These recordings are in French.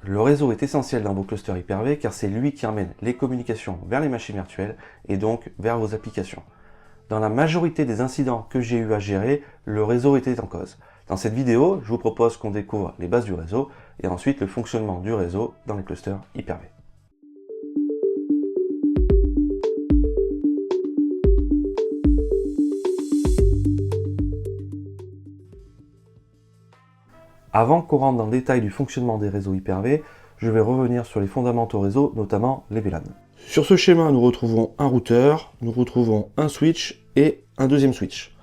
Le réseau est essentiel dans vos clusters Hyper-V car c'est lui qui emmène les communications vers les machines virtuelles et donc vers vos applications. Dans la majorité des incidents que j'ai eu à gérer, le réseau était en cause. Dans cette vidéo, je vous propose qu'on découvre les bases du réseau et ensuite le fonctionnement du réseau dans les clusters Hyper-V. Avant qu'on rentre dans le détail du fonctionnement des réseaux Hyper-V, je vais revenir sur les fondamentaux réseau, notamment les VLAN. Sur ce schéma, nous retrouvons un routeur, nous retrouvons un switch et un deuxième switch.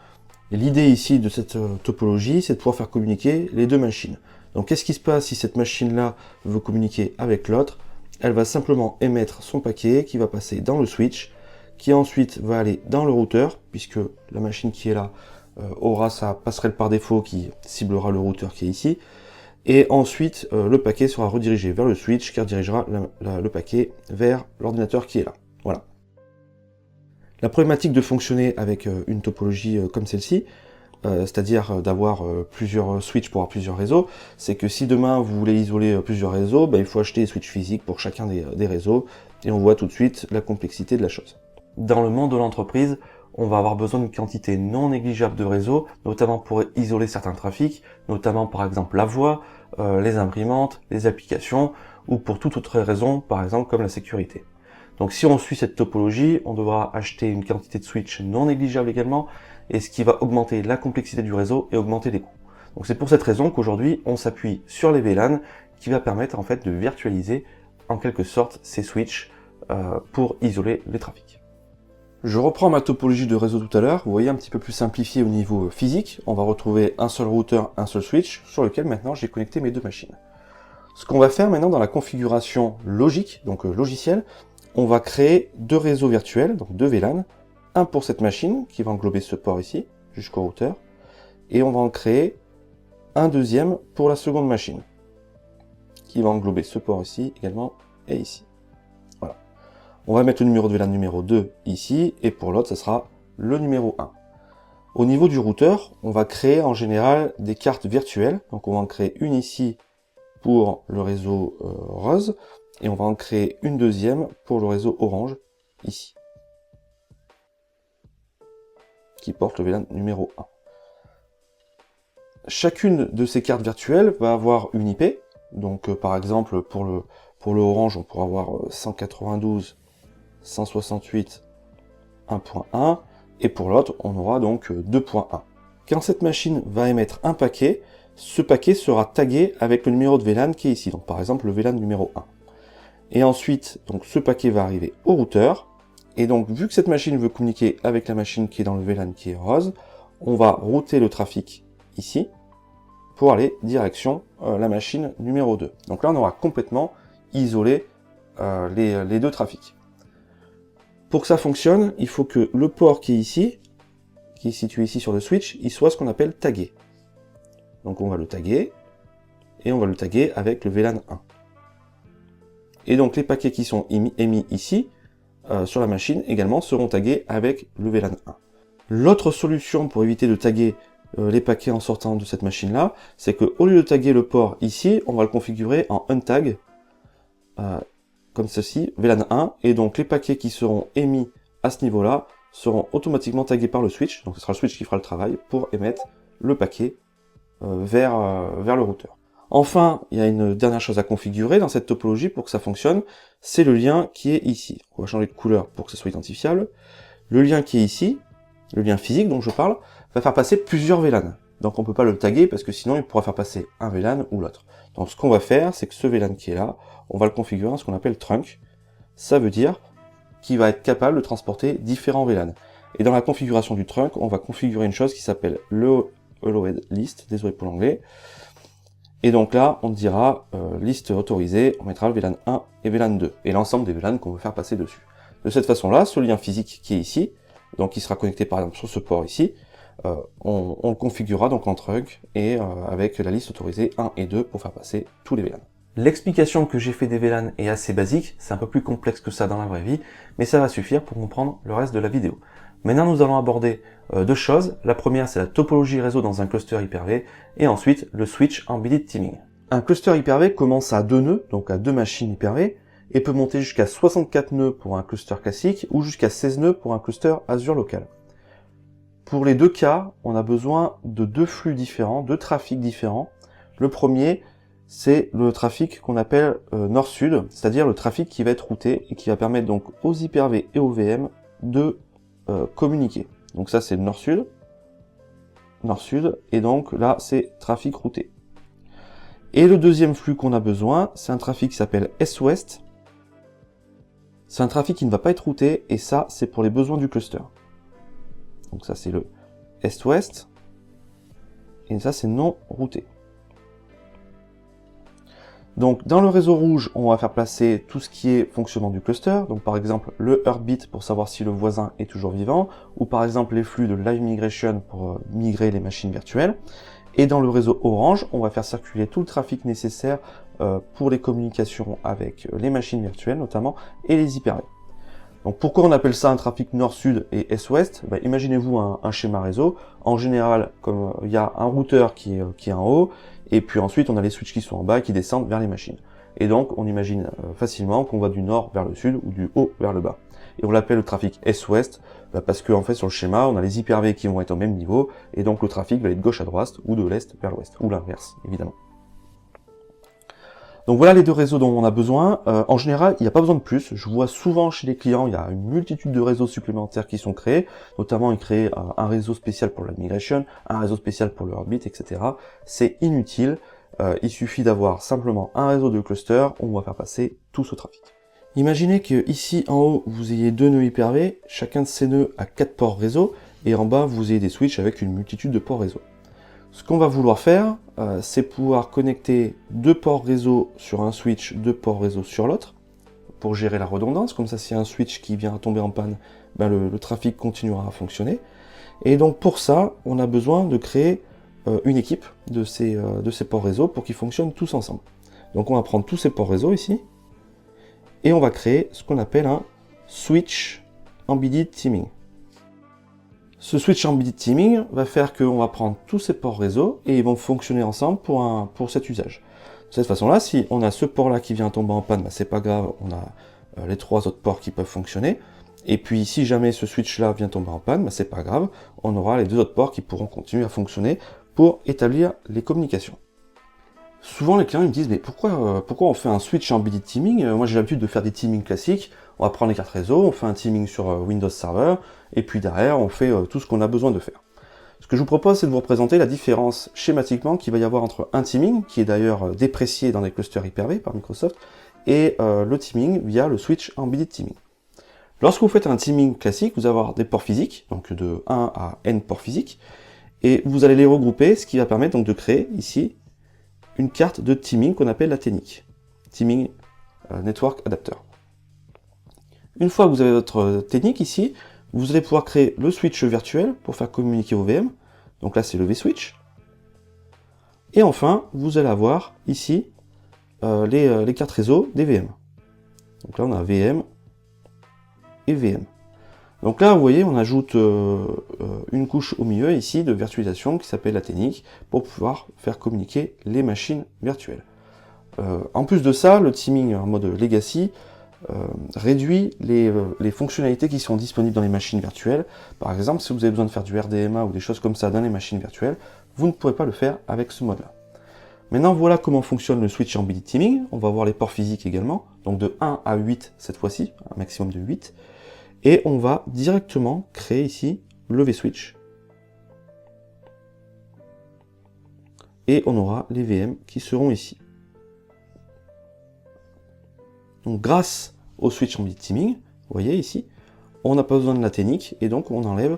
L'idée ici de cette topologie, c'est de pouvoir faire communiquer les deux machines. Donc qu'est-ce qui se passe si cette machine-là veut communiquer avec l'autre? Elle va simplement émettre son paquet qui va passer dans le switch, qui ensuite va aller dans le routeur, puisque la machine qui est là aura sa passerelle par défaut qui ciblera le routeur qui est ici. Et ensuite, le paquet sera redirigé vers le switch qui redirigera le paquet vers l'ordinateur qui est là. Voilà. La problématique de fonctionner avec une topologie comme celle-ci, c'est-à-dire d'avoir plusieurs switches pour avoir plusieurs réseaux, c'est que si demain vous voulez isoler plusieurs réseaux, il faut acheter des switches physiques pour chacun des réseaux, et on voit tout de suite la complexité de la chose. Dans le monde de l'entreprise, on va avoir besoin d'une quantité non négligeable de réseaux, notamment pour isoler certains trafics, notamment par exemple la voix, les imprimantes, les applications, ou pour toute autre raison, par exemple comme la sécurité. Donc si on suit cette topologie, on devra acheter une quantité de switch non négligeable également, et ce qui va augmenter la complexité du réseau et augmenter les coûts. Donc c'est pour cette raison qu'aujourd'hui on s'appuie sur les VLAN, qui va permettre en fait de virtualiser en quelque sorte ces switches pour isoler les trafics. Je reprends ma topologie de réseau tout à l'heure, vous voyez un petit peu plus simplifié au niveau physique. On va retrouver un seul routeur, un seul switch, sur lequel maintenant j'ai connecté mes deux machines. Ce qu'on va faire maintenant dans la configuration logique, donc logicielle, on va créer deux réseaux virtuels, donc deux VLAN, un pour cette machine, qui va englober ce port ici, jusqu'au routeur, et on va en créer un deuxième pour la seconde machine, qui va englober ce port ici également, et ici. Voilà. On va mettre le numéro de VLAN numéro 2 ici, et pour l'autre, ce sera le numéro 1. Au niveau du routeur, on va créer en général des cartes virtuelles, donc on va en créer une ici pour le réseau rose, et on va en créer une deuxième pour le réseau orange, ici, qui porte le VLAN numéro 1. Chacune de ces cartes virtuelles va avoir une IP, donc par exemple pour le orange, on pourra avoir 192.168.1.1, et pour l'autre, on aura donc 2.1. Quand cette machine va émettre un paquet, ce paquet sera tagué avec le numéro de VLAN qui est ici, donc par exemple le VLAN numéro 1. Et ensuite, donc ce paquet va arriver au routeur, et donc vu que cette machine veut communiquer avec la machine qui est dans le VLAN qui est rose, on va router le trafic ici, pour aller direction la machine numéro 2. Donc là on aura complètement isolé les deux trafics. Pour que ça fonctionne, il faut que le port qui est ici, qui est situé ici sur le switch, il soit ce qu'on appelle tagué. Donc on va le taguer, et on va le taguer avec le VLAN 1. Et donc les paquets qui sont émis ici, sur la machine, également seront tagués avec le VLAN 1. L'autre solution pour éviter de taguer les paquets en sortant de cette machine-là, c'est qu'au lieu de taguer le port ici, on va le configurer en untag, comme ceci, VLAN 1, et donc les paquets qui seront émis à ce niveau-là seront automatiquement tagués par le switch, donc ce sera le switch qui fera le travail pour émettre le paquet vers le routeur. Enfin, il y a une dernière chose à configurer dans cette topologie pour que ça fonctionne, c'est le lien qui est ici. On va changer de couleur pour que ce soit identifiable. Le lien qui est ici, le lien physique dont je parle, va faire passer plusieurs VLAN. Donc on ne peut pas le taguer parce que sinon il pourra faire passer un VLAN ou l'autre. Donc ce qu'on va faire, c'est que ce VLAN qui est là, on va le configurer en ce qu'on appelle trunk. Ça veut dire qu'il va être capable de transporter différents VLAN. Et dans la configuration du trunk, on va configurer une chose qui s'appelle le allowed list, désolé pour l'anglais. Et donc là, on dira liste autorisée, on mettra le VLAN 1 et VLAN 2, et l'ensemble des VLAN qu'on veut faire passer dessus. De cette façon-là, ce lien physique qui est ici, donc qui sera connecté par exemple sur ce port ici, on le configurera donc en trunk, et avec la liste autorisée 1 et 2 pour faire passer tous les VLAN. L'explication que j'ai fait des VLAN est assez basique, c'est un peu plus complexe que ça dans la vraie vie, mais ça va suffire pour comprendre le reste de la vidéo. Maintenant, nous allons aborder deux choses. La première, c'est la topologie réseau dans un cluster Hyper-V, et ensuite le switch embedded teaming. Un cluster Hyper-V commence à 2 nœuds, donc à 2 machines Hyper-V, et peut monter jusqu'à 64 nœuds pour un cluster classique ou jusqu'à 16 nœuds pour un cluster Azure local. Pour les deux cas, on a besoin de deux flux différents, deux trafics différents. Le premier, c'est le trafic qu'on appelle nord-sud, c'est-à-dire le trafic qui va être routé et qui va permettre donc aux Hyper-V et aux VM de communiquer. Donc ça c'est le nord-sud, nord-sud, et donc là c'est trafic routé. Et le deuxième flux qu'on a besoin, c'est un trafic qui s'appelle est-ouest. C'est un trafic qui ne va pas être routé, et ça c'est pour les besoins du cluster. Donc ça c'est le est-ouest, et ça c'est non routé. Donc dans le réseau rouge, on va faire placer tout ce qui est fonctionnement du cluster, donc par exemple le heartbeat pour savoir si le voisin est toujours vivant, ou par exemple les flux de live migration pour migrer les machines virtuelles. Et dans le réseau orange, on va faire circuler tout le trafic nécessaire pour les communications avec les machines virtuelles notamment, et les Hyper-V. Donc pourquoi on appelle ça un trafic nord-sud et est-ouest? Imaginez-vous un schéma réseau. En général, comme il y a un routeur qui est en haut, et puis ensuite on a les switches qui sont en bas et qui descendent vers les machines. Et donc on imagine facilement qu'on va du nord vers le sud ou du haut vers le bas. Et on l'appelle le trafic est-ouest parce que en fait sur le schéma on a les Hyper-V qui vont être au même niveau, et donc le trafic va aller de gauche à droite ou de l'est vers l'ouest, ou l'inverse évidemment. Donc voilà les deux réseaux dont on a besoin. En général, il n'y a pas besoin de plus. Je vois souvent chez les clients, il y a une multitude de réseaux supplémentaires qui sont créés. Notamment, ils créent un réseau spécial pour la migration, un réseau spécial pour le heartbeat, etc. C'est inutile. Il suffit d'avoir simplement un réseau de cluster où on va faire passer tout ce trafic. Imaginez que ici en haut, vous ayez deux nœuds Hyper-V. Chacun de ces nœuds a 4 ports réseau. Et en bas, vous ayez des switches avec une multitude de ports réseau. Ce qu'on va vouloir faire, c'est pouvoir connecter deux ports réseau sur un switch, deux ports réseau sur l'autre, pour gérer la redondance. Comme ça, s'il y a un switch qui vient à tomber en panne, le trafic continuera à fonctionner. Et donc pour ça, on a besoin de créer une équipe de ces ports réseau pour qu'ils fonctionnent tous ensemble. Donc on va prendre tous ces ports réseau ici, et on va créer ce qu'on appelle un switch embedded teaming. Ce switch embedded teaming va faire qu'on va prendre tous ces ports réseau et ils vont fonctionner ensemble pour cet usage. De cette façon-là, si on a ce port-là qui vient tomber en panne, c'est pas grave, on a les 3 autres ports qui peuvent fonctionner. Et puis si jamais ce switch-là vient tomber en panne, c'est pas grave, on aura les 2 autres ports qui pourront continuer à fonctionner pour établir les communications. Souvent les clients ils me disent mais pourquoi on fait un switch embedded teaming? Moi j'ai l'habitude de faire des teamings classiques. On va prendre les cartes réseau, on fait un teaming sur Windows Server, et puis derrière, on fait tout ce qu'on a besoin de faire. Ce que je vous propose, c'est de vous représenter la différence schématiquement qu'il va y avoir entre un teaming, qui est d'ailleurs déprécié dans les clusters Hyper-V par Microsoft, et le teaming via le switch embedded teaming. Lorsque vous faites un teaming classique, vous allez avoir des ports physiques, donc de 1 à n ports physiques, et vous allez les regrouper, ce qui va permettre donc de créer ici une carte de teaming qu'on appelle la TNIC, Teaming Network Adapter. Une fois que vous avez votre technique ici, vous allez pouvoir créer le switch virtuel pour faire communiquer au VM. Donc là, c'est le vSwitch. Et enfin, vous allez avoir ici les cartes réseau des VM. Donc là, on a VM et VM. Donc là, vous voyez, on ajoute une couche au milieu ici de virtualisation qui s'appelle la TNIC pour pouvoir faire communiquer les machines virtuelles. En plus de ça, le teaming en mode legacy réduit les fonctionnalités qui sont disponibles dans les machines virtuelles. Par exemple, si vous avez besoin de faire du RDMA ou des choses comme ça dans les machines virtuelles, vous ne pourrez pas le faire avec ce mode-là. Maintenant, voilà comment fonctionne le switch embedded teaming. On va voir les ports physiques également, donc de 1 à 8 cette fois-ci, un maximum de 8. Et on va directement créer ici le vSwitch. Et on aura les VM qui seront ici. Donc grâce au switch embedded teaming, vous voyez ici, on n'a pas besoin de la TNIC et donc on enlève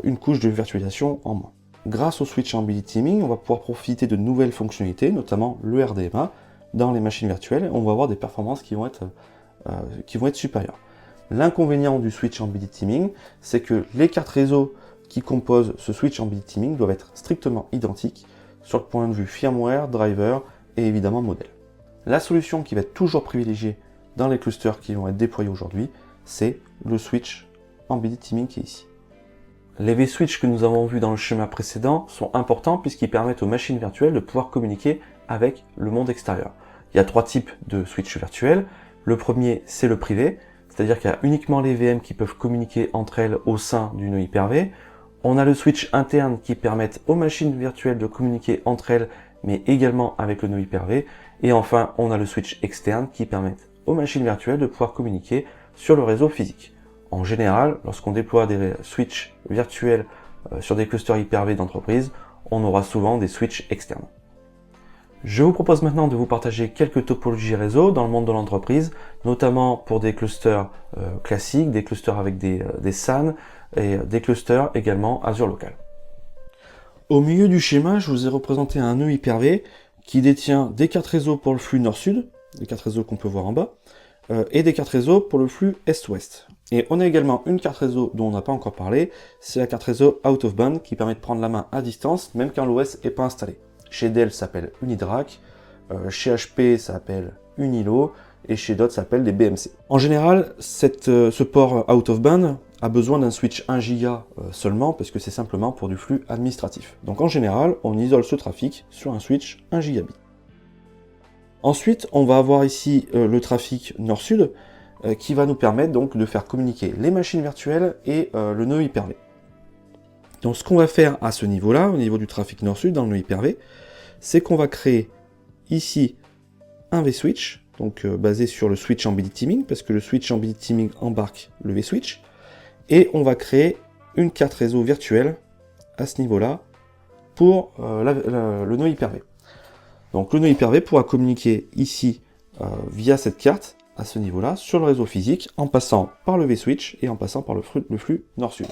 une couche de virtualisation en moins. Grâce au switch embedded teaming, on va pouvoir profiter de nouvelles fonctionnalités, notamment le RDMA, dans les machines virtuelles. On va avoir des performances qui vont être supérieures. L'inconvénient du switch embedded teaming, c'est que les cartes réseau qui composent ce switch embedded teaming doivent être strictement identiques sur le point de vue firmware, driver et évidemment modèle. La solution qui va être toujours privilégiée dans les clusters qui vont être déployés aujourd'hui, c'est le switch embedded teaming qui est ici. Les vSwitch que nous avons vus dans le schéma précédent sont importants puisqu'ils permettent aux machines virtuelles de pouvoir communiquer avec le monde extérieur. Il y a 3 types de switch virtuels. Le premier, c'est le privé, c'est-à-dire qu'il y a uniquement les VM qui peuvent communiquer entre elles au sein du nœud Hyper-V. On a le switch interne qui permet aux machines virtuelles de communiquer entre elles, mais également avec le nœud Hyper-V. Et enfin, on a le switch externe qui permet aux machines virtuelles de pouvoir communiquer sur le réseau physique. En général, lorsqu'on déploie des switches virtuels sur des clusters Hyper-V d'entreprise, on aura souvent des switches externes. Je vous propose maintenant de vous partager quelques topologies réseau dans le monde de l'entreprise, notamment pour des clusters classiques, des clusters avec des SAN et des clusters également Azure Local. Au milieu du schéma, je vous ai représenté un nœud Hyper-V qui détient des cartes réseau pour le flux nord-sud, les cartes réseau qu'on peut voir en bas, et des cartes réseau pour le flux est-ouest. Et on a également une carte réseau dont on n'a pas encore parlé, c'est la carte réseau out of band qui permet de prendre la main à distance, même quand l'OS n'est pas installé. Chez Dell, ça s'appelle Unidrac, chez HP, ça s'appelle Unilo, et chez d'autres, ça s'appelle des BMC. En général, ce port out of band a besoin d'un switch 1 Go seulement, parce que c'est simplement pour du flux administratif. Donc en général, on isole ce trafic sur un switch 1 gigabit. Ensuite, on va avoir ici le trafic nord-sud, qui va nous permettre donc de faire communiquer les machines virtuelles et le nœud Hyper-V. Donc ce qu'on va faire à ce niveau-là, au niveau du trafic nord-sud dans le nœud Hyper-V, c'est qu'on va créer ici un vSwitch, donc basé sur le switch embedded teaming, parce que le switch embedded teaming embarque le vSwitch, et on va créer une carte réseau virtuelle à ce niveau-là pour le nœud Hyper-V. Donc le nœud Hyper-V pourra communiquer ici via cette carte à ce niveau-là sur le réseau physique en passant par le vSwitch et en passant par le flux nord-sud.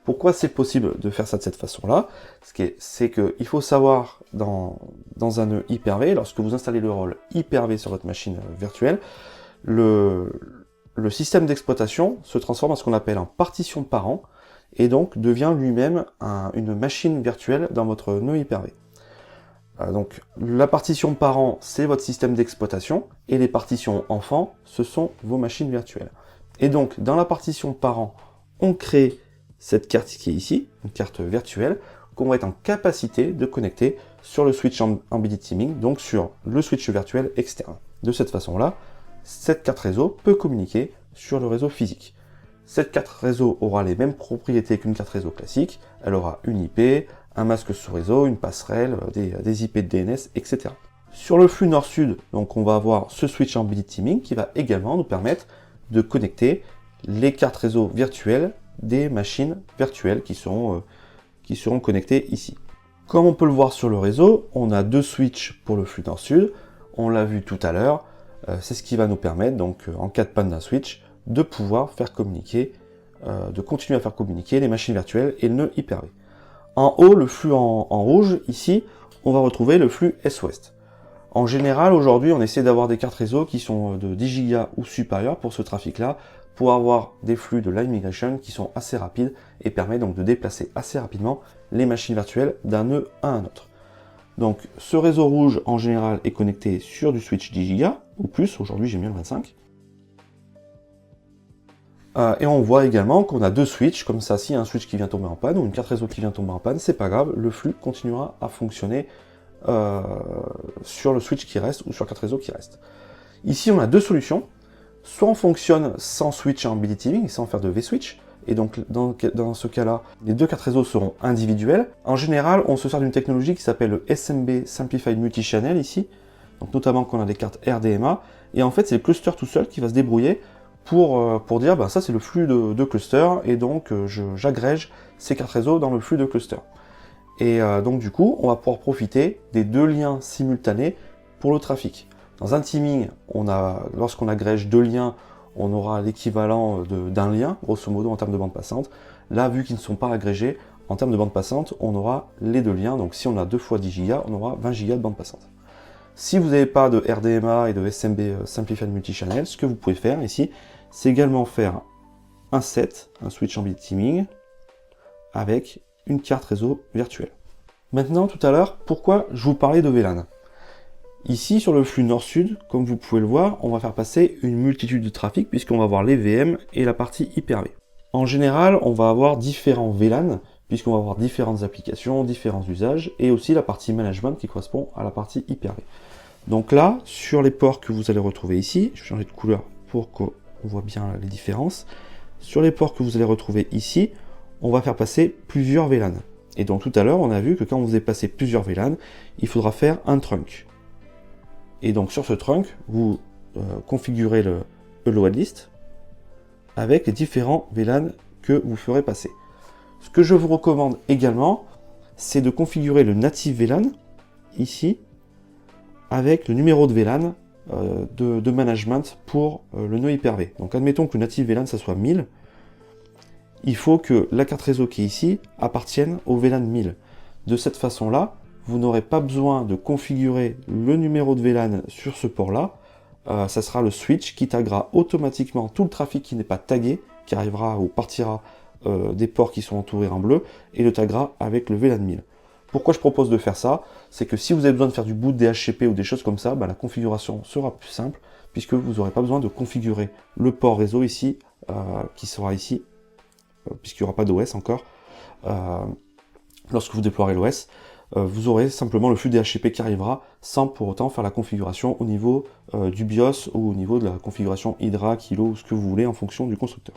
Pourquoi c'est possible de faire ça de cette façon-là? C'est qu'il faut savoir dans un nœud Hyper-V, lorsque vous installez le rôle Hyper-V sur votre machine virtuelle, le système d'exploitation se transforme en ce qu'on appelle en partition parent et donc devient lui-même une machine virtuelle dans votre nœud Hyper-V. Donc la partition parent, c'est votre système d'exploitation, et les partitions enfants, ce sont vos machines virtuelles. Et donc dans la partition parent, on crée cette carte qui est ici, une carte virtuelle, qu'on va être en capacité de connecter sur le switch embedded teaming, donc sur le switch virtuel externe. De cette façon-là, cette carte réseau peut communiquer sur le réseau physique. Cette carte réseau aura les mêmes propriétés qu'une carte réseau classique, elle aura une IP, un masque sous réseau, une passerelle, des IP de DNS, etc. Sur le flux nord-sud, donc on va avoir ce switch embedded teaming qui va également nous permettre de connecter les cartes réseau virtuelles des machines virtuelles qui seront connectées ici. Comme on peut le voir sur le réseau, on a 2 switches pour le flux nord-sud, on l'a vu tout à l'heure, c'est ce qui va nous permettre, donc en cas de panne d'un switch, de pouvoir faire communiquer, de continuer à faire communiquer les machines virtuelles et le nœud Hyper-V. En haut, le flux en rouge, ici, on va retrouver le flux est-ouest. En général, aujourd'hui, on essaie d'avoir des cartes réseau qui sont de 10 Go ou supérieurs pour ce trafic-là, pour avoir des flux de line migration qui sont assez rapides et permet donc de déplacer assez rapidement les machines virtuelles d'un nœud à un autre. Donc ce réseau rouge en général est connecté sur du switch 10 Go ou plus, aujourd'hui j'ai mis le 25. Et on voit également qu'on a 2 switches, comme ça, s'il y a un switch qui vient tomber en panne ou une carte réseau qui vient tomber en panne, c'est pas grave, le flux continuera à fonctionner sur le switch qui reste ou sur carte réseau qui reste. Ici on a 2 solutions. Soit on fonctionne sans switch embedded teaming, sans faire de vSwitch, et donc dans ce cas-là, les 2 cartes réseau seront individuelles. En général, on se sert d'une technologie qui s'appelle le SMB Simplified Multi-Channel ici, donc notamment quand on a des cartes RDMA, et en fait c'est le cluster tout seul qui va se débrouiller pour dire ça c'est le flux de cluster, et donc j'agrège ces cartes réseau dans le flux de cluster. Et donc du coup, on va pouvoir profiter des 2 liens simultanés pour le trafic. Dans un teaming, lorsqu'on agrège 2 liens, on aura l'équivalent d'un lien, grosso modo, en termes de bande passante. Là, vu qu'ils ne sont pas agrégés, en termes de bande passante, on aura les 2 liens. Donc si on a 2 fois 10 Go, on aura 20 Go de bande passante. Si vous n'avez pas de RDMA et de SMB Simplified Multi-Channel, ce que vous pouvez faire ici, c'est également faire un set, un switch embedded teaming, avec une carte réseau virtuelle. Maintenant, tout à l'heure, pourquoi je vous parlais de VLAN ? Ici, sur le flux nord-sud, comme vous pouvez le voir, on va faire passer une multitude de trafic puisqu'on va avoir les VM et la partie Hyper-V. En général, on va avoir différents VLAN puisqu'on va avoir différentes applications, différents usages, et aussi la partie management qui correspond à la partie Hyper-V. Donc là, sur les ports que vous allez retrouver ici, je vais changer de couleur pour qu'on voit bien les différences. Sur les ports que vous allez retrouver ici, on va faire passer plusieurs VLAN. Et donc tout à l'heure, on a vu que quand vous avez passé plusieurs VLAN, il faudra faire un trunk. Et donc sur ce trunk, vous configurez le load list avec les différents VLAN que vous ferez passer. Ce que je vous recommande également, c'est de configurer le native VLAN, ici, avec le numéro de VLAN de management pour le nœud Hyper-V. Donc admettons que le native VLAN, ça soit 1000. Il faut que la carte réseau qui est ici appartienne au VLAN 1000. De cette façon-là, vous n'aurez pas besoin de configurer le numéro de VLAN sur ce port-là. Ça sera le switch qui taguera automatiquement tout le trafic qui n'est pas tagué, qui arrivera ou partira des ports qui sont entourés en bleu, et le taguera avec le VLAN 1000. Pourquoi je propose de faire ça? C'est que si vous avez besoin de faire du boot DHCP ou des choses comme ça, la configuration sera plus simple, puisque vous n'aurez pas besoin de configurer le port réseau ici, qui sera ici, puisqu'il n'y aura pas d'OS encore. Lorsque vous déploierez l'OS, vous aurez simplement le flux DHCP qui arrivera, sans pour autant faire la configuration au niveau du BIOS ou au niveau de la configuration Hydra, Kilo, ou ce que vous voulez en fonction du constructeur.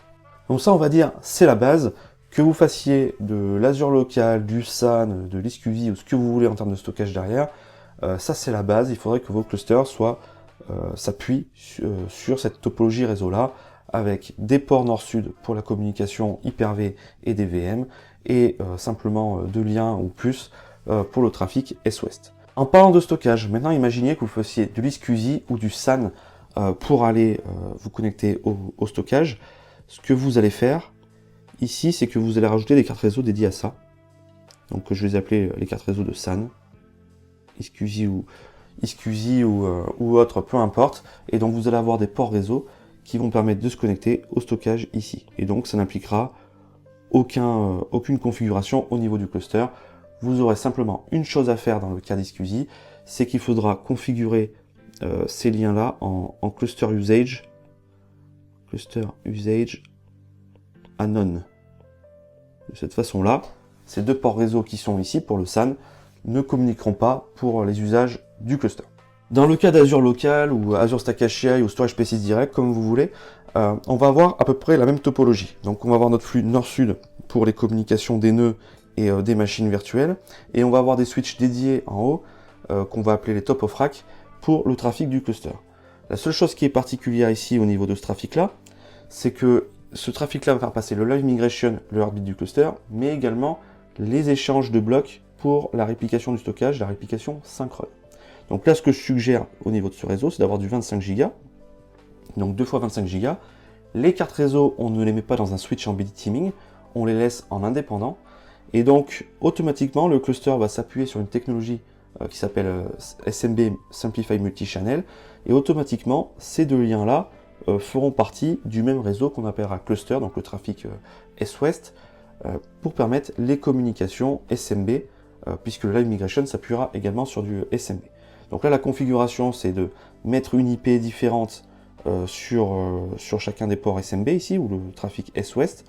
Donc ça, on va dire, c'est la base. Que vous fassiez de l'Azure Local, du SAN, de l'XQV ou ce que vous voulez en termes de stockage derrière, ça c'est la base. Il faudrait que vos clusters s'appuient sur cette topologie réseau-là, avec des ports nord-sud pour la communication Hyper-V et des VM, et simplement 2 liens ou plus pour le trafic Est-Ouest. En parlant de stockage, maintenant imaginez que vous fassiez de l'XQV ou du SAN pour aller vous connecter au stockage. Ce que vous allez faire ici, c'est que vous allez rajouter des cartes réseau dédiées à ça. Donc je vais les appeler les cartes réseau de SAN, XQZ ou autre, peu importe. Et donc vous allez avoir des ports réseau qui vont permettre de se connecter au stockage ici. Et donc ça n'impliquera aucune configuration au niveau du cluster. Vous aurez simplement une chose à faire dans le cas d'XQZ, c'est qu'il faudra configurer ces liens-là en cluster usage anon. De cette façon-là, ces deux ports réseau qui sont ici pour le SAN ne communiqueront pas pour les usages du cluster. Dans le cas d'Azure Local ou Azure Stack HCI ou Storage Spaces Direct, comme vous voulez, on va avoir à peu près la même topologie. Donc on va avoir notre flux nord-sud pour les communications des nœuds et des machines virtuelles, et on va avoir des switches dédiés en haut, qu'on va appeler les top of rack, pour le trafic du cluster. La seule chose qui est particulière ici au niveau de ce trafic-là, c'est que ce trafic-là va faire passer le live migration, le heartbeat du cluster, mais également les échanges de blocs pour la réplication du stockage, la réplication synchrone. Donc là, ce que je suggère au niveau de ce réseau, c'est d'avoir du 25 Go, donc 2 fois 25 Go. Les cartes réseau, on ne les met pas dans un switch embedded teaming, on les laisse en indépendant, et donc automatiquement, le cluster va s'appuyer sur une technologie qui s'appelle SMB Simplified Multi-Channel, et automatiquement, ces deux liens-là feront partie du même réseau qu'on appellera cluster, donc le trafic Est-Ouest, pour permettre les communications SMB, puisque le live migration s'appuiera également sur du SMB. Donc là, la configuration, c'est de mettre une IP différente sur chacun des ports SMB ici, ou le trafic Est-Ouest,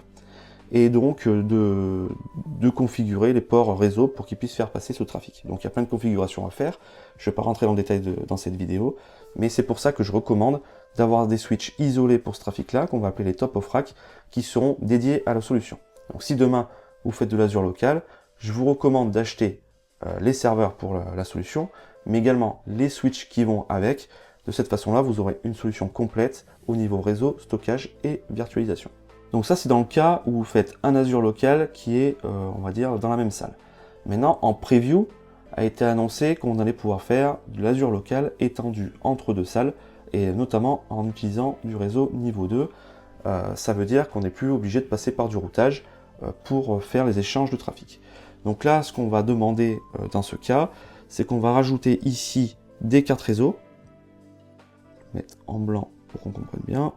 et donc de configurer les ports réseau pour qu'ils puissent faire passer ce trafic. Donc il y a plein de configurations à faire, je ne vais pas rentrer dans le détail dans cette vidéo, mais c'est pour ça que je recommande d'avoir des switches isolés pour ce trafic-là, qu'on va appeler les top of rack, qui seront dédiés à la solution. Donc si demain vous faites de l'Azure Local, je vous recommande d'acheter les serveurs pour la solution, mais également les switches qui vont avec. De cette façon-là, vous aurez une solution complète au niveau réseau, stockage et virtualisation. Donc ça, c'est dans le cas où vous faites un Azure Local qui est, on va dire, dans la même salle. Maintenant, en preview, a été annoncé qu'on allait pouvoir faire de l'Azure Local étendu entre deux salles, et notamment en utilisant du réseau niveau 2. Ça veut dire qu'on n'est plus obligé de passer par du routage pour faire les échanges de trafic. Donc là, ce qu'on va demander dans ce cas, c'est qu'on va rajouter ici des cartes réseau. Je vais mettre en blanc pour qu'on comprenne bien.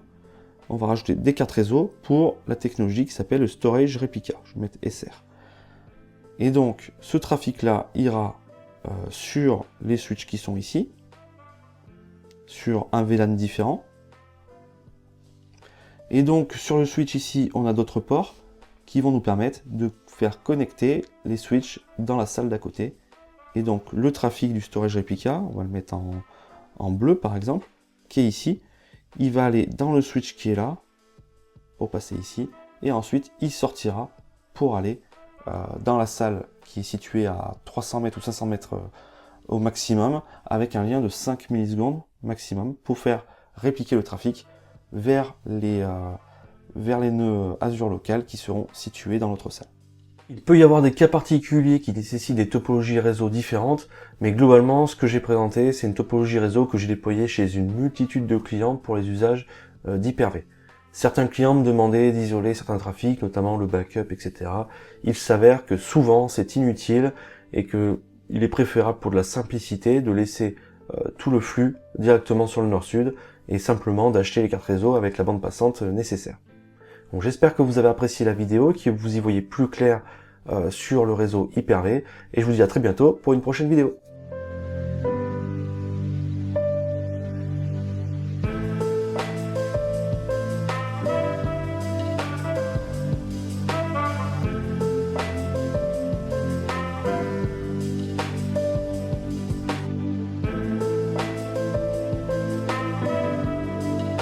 On va rajouter des cartes réseau pour la technologie qui s'appelle le Storage Replica. Je vais mettre SR. Et donc, ce trafic-là ira sur les switches qui sont ici, sur un VLAN différent. Et donc, sur le switch ici, on a d'autres ports qui vont nous permettre de faire connecter les switches dans la salle d'à côté. Et donc le trafic du storage réplica, on va le mettre en bleu par exemple, qui est ici, il va aller dans le switch qui est là, pour passer ici, et ensuite il sortira pour aller dans la salle qui est située à 300 mètres ou 500 mètres au maximum, avec un lien de 5 millisecondes maximum, pour faire répliquer le trafic vers les nœuds Azure Local qui seront situés dans notre salle. Il peut y avoir des cas particuliers qui nécessitent des topologies réseau différentes, mais globalement, ce que j'ai présenté, c'est une topologie réseau que j'ai déployée chez une multitude de clients pour les usages d'Hyper-V. Certains clients me demandaient d'isoler certains trafics, notamment le backup, etc. Il s'avère que souvent, c'est inutile et que il est préférable pour de la simplicité de laisser tout le flux directement sur le nord-sud et simplement d'acheter les cartes réseau avec la bande passante nécessaire. Donc j'espère que vous avez apprécié la vidéo, que vous y voyez plus clair sur le réseau Hyper-V, et je vous dis à très bientôt pour une prochaine vidéo.